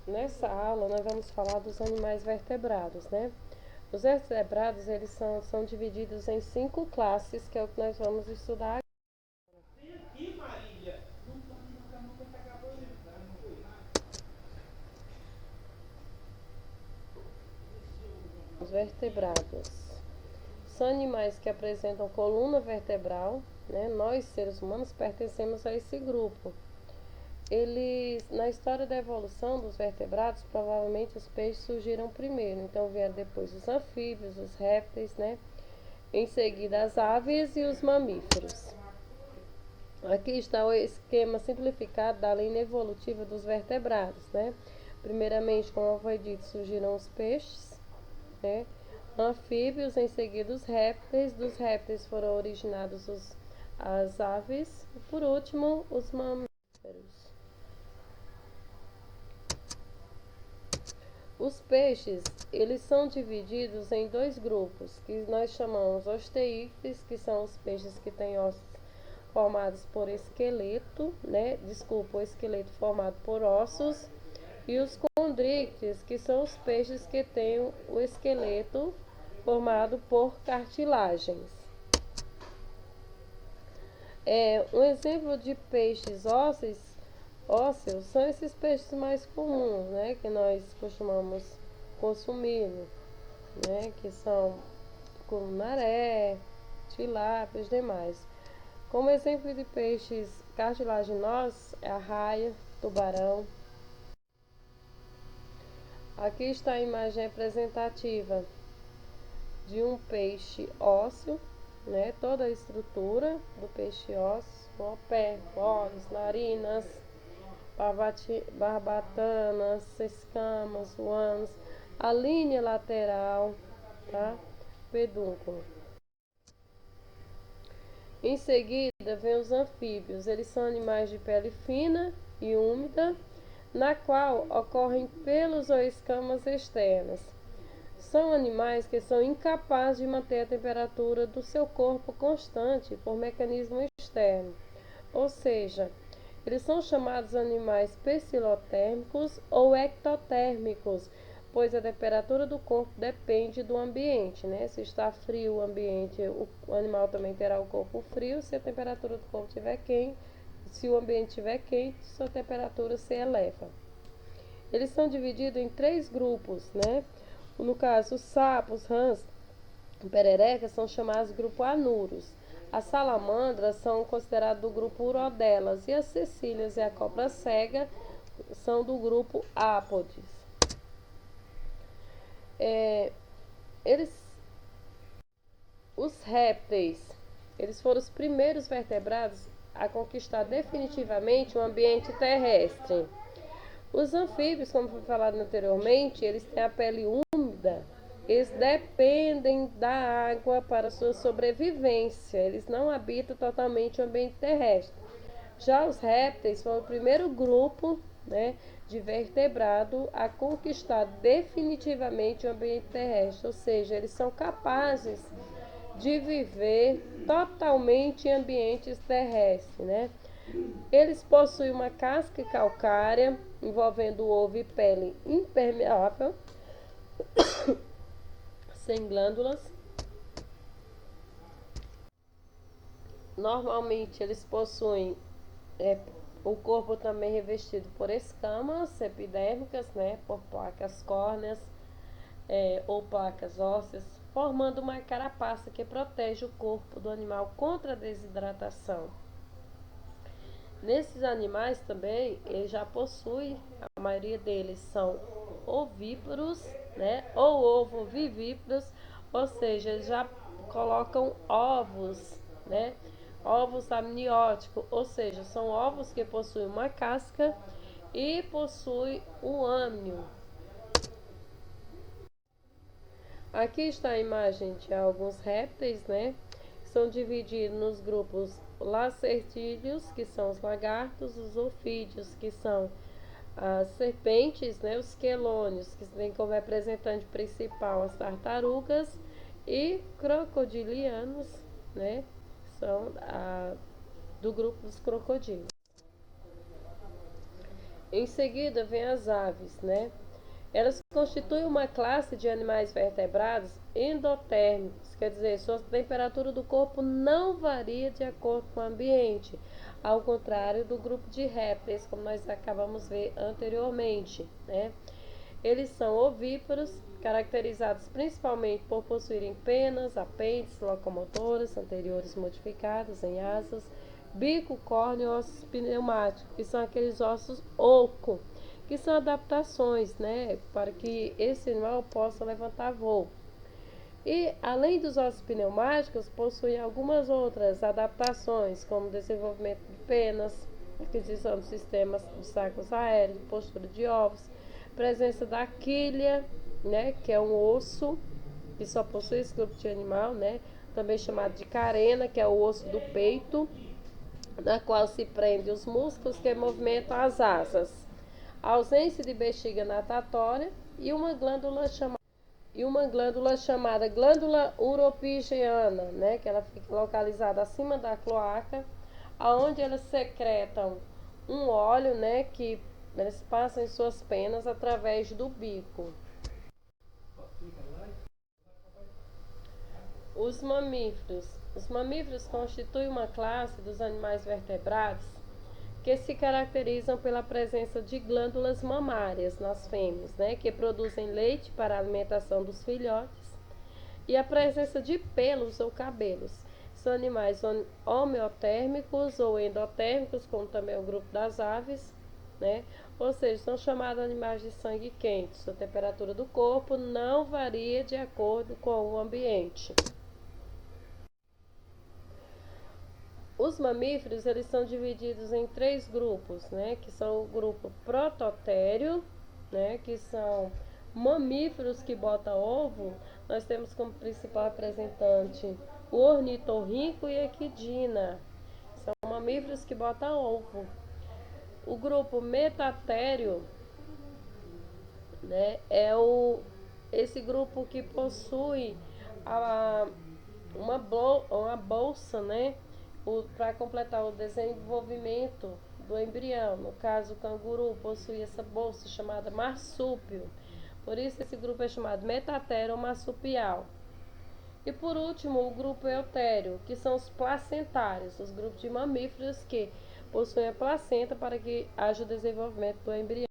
Nessa aula nós vamos falar dos animais vertebrados, né? Os vertebrados, eles são divididos em 5 classes, que é o que nós vamos estudar. Os vertebrados são animais que apresentam coluna vertebral, né? Nós, seres humanos, pertencemos a esse grupo. Na história da evolução dos vertebrados, provavelmente os peixes surgiram primeiro, então vieram depois os anfíbios, os répteis, né? Em seguida as aves e os mamíferos. Aqui está o esquema simplificado da linha evolutiva dos vertebrados, né? Primeiramente, como foi dito, surgiram os peixes, né? Anfíbios, em seguida os répteis. Dos répteis foram originados as aves e, por último, os mamíferos. Os peixes, eles são divididos em 2 grupos, que nós chamamos osteífes, que são os peixes que têm ossos formados por esqueleto, né? Desculpa, o esqueleto formado por ossos, e os condríctes, que são os peixes que têm o esqueleto formado por cartilagens. Um exemplo de peixes ósseos são esses peixes mais comuns, né, que nós costumamos consumir, né, que são cunaré, tilápias e demais. Como exemplo de peixes cartilaginosos é a raia, tubarão. Aqui está a imagem representativa de um peixe ósseo, né? Toda a estrutura do peixe ósseo, o pé, olhos, narinas, barbatanas, escamas, ânus, a linha lateral, tá? Pedúnculo. Em seguida, vem os anfíbios. Eles são animais de pele fina e úmida, na qual ocorrem pelos ou escamas externas. São animais que são incapazes de manter a temperatura do seu corpo constante por mecanismo externo. Ou seja, eles são chamados animais pecilotérmicos ou ectotérmicos, pois a temperatura do corpo depende do ambiente, né? Se está frio o ambiente, o animal também terá o corpo frio. Se a temperatura do corpo estiver quente, se o ambiente estiver quente, sua temperatura se eleva. Eles são divididos em 3 grupos, né? No caso, os sapos, rãs, pererecas são chamados de grupo Anuros. As salamandras são consideradas do grupo Urodelas e as cecílias e a cobra cega são do grupo Apodes. Eles, os répteis, eles foram os primeiros vertebrados a conquistar definitivamente o ambiente terrestre. Os anfíbios, como foi falado anteriormente, eles têm a pele úmida. Eles dependem da água para sua sobrevivência. Eles não habitam totalmente o ambiente terrestre. Já os répteis foram o primeiro grupo, né, de vertebrado a conquistar definitivamente o ambiente terrestre. Ou seja, eles são capazes de viver totalmente em ambientes terrestres, né? Eles possuem uma casca calcária envolvendo ovo e pele impermeável, sem glândulas. Normalmente eles possuem o corpo também revestido por escamas epidérmicas, né, por placas córneas ou placas ósseas, formando uma carapaça que protege o corpo do animal contra a desidratação. Nesses animais também, eles já possuem, a maioria deles são ovíparos, né, ou ovovivíparos, ou seja, eles já colocam ovos, né, ovos amnióticos, ou seja, são ovos que possuem uma casca e possuem um âmnio. Aqui está a imagem de alguns répteis, né? São divididos nos grupos lacertídeos, que são os lagartos, os ofídeos, que são as serpentes, né? Os quelônios, que têm como representante principal as tartarugas, e crocodilianos, né? São do grupo dos crocodilos. Em seguida vem as aves, né? Elas constituem uma classe de animais vertebrados endotérmicos, quer dizer, sua temperatura do corpo não varia de acordo com o ambiente, ao contrário do grupo de répteis, como nós acabamos de ver anteriormente, né? Eles são ovíparos, caracterizados principalmente por possuírem penas, apêndices locomotoras anteriores modificadas em asas, bico, córnea e ossos pneumáticos, que são aqueles ossos oco, que são adaptações, né, para que esse animal possa levantar voo. E, além dos ossos pneumáticos, possuem algumas outras adaptações, como desenvolvimento de penas, aquisição de sistemas de sacos aéreos, postura de ovos, presença da quilha, né, que é um osso que só possui esse grupo de animal, né, também chamado de carena, que é o osso do peito, na qual se prende os músculos que movimentam as asas. A ausência de bexiga natatória e uma glândula chamada glândula uropigiana, né, que ela fica localizada acima da cloaca, aonde elas secretam um óleo, né, que eles passam em suas penas através do bico. Os mamíferos. Os mamíferos constituem uma classe dos animais vertebrados que se caracterizam pela presença de glândulas mamárias nas fêmeas, né, que produzem leite para a alimentação dos filhotes, e a presença de pelos ou cabelos. São animais homeotérmicos ou endotérmicos, como também o grupo das aves, né? Ou seja, são chamados animais de sangue quente. Sua temperatura do corpo não varia de acordo com o ambiente. Os mamíferos, eles são divididos em três grupos, né? Que são o grupo prototério, né? Que são mamíferos que botam ovo. Nós temos como principal representante o ornitorrinco e a equidna. São mamíferos que botam ovo. O grupo metatério, né? Esse grupo que possui a, uma bolsa, né? Para completar o desenvolvimento do embrião. No caso, o canguru possui essa bolsa chamada marsúpio. Por isso, esse grupo é chamado metatério ou marsupial. E por último, o grupo eutério, que são os placentários, os grupos de mamíferos que possuem a placenta para que haja o desenvolvimento do embrião.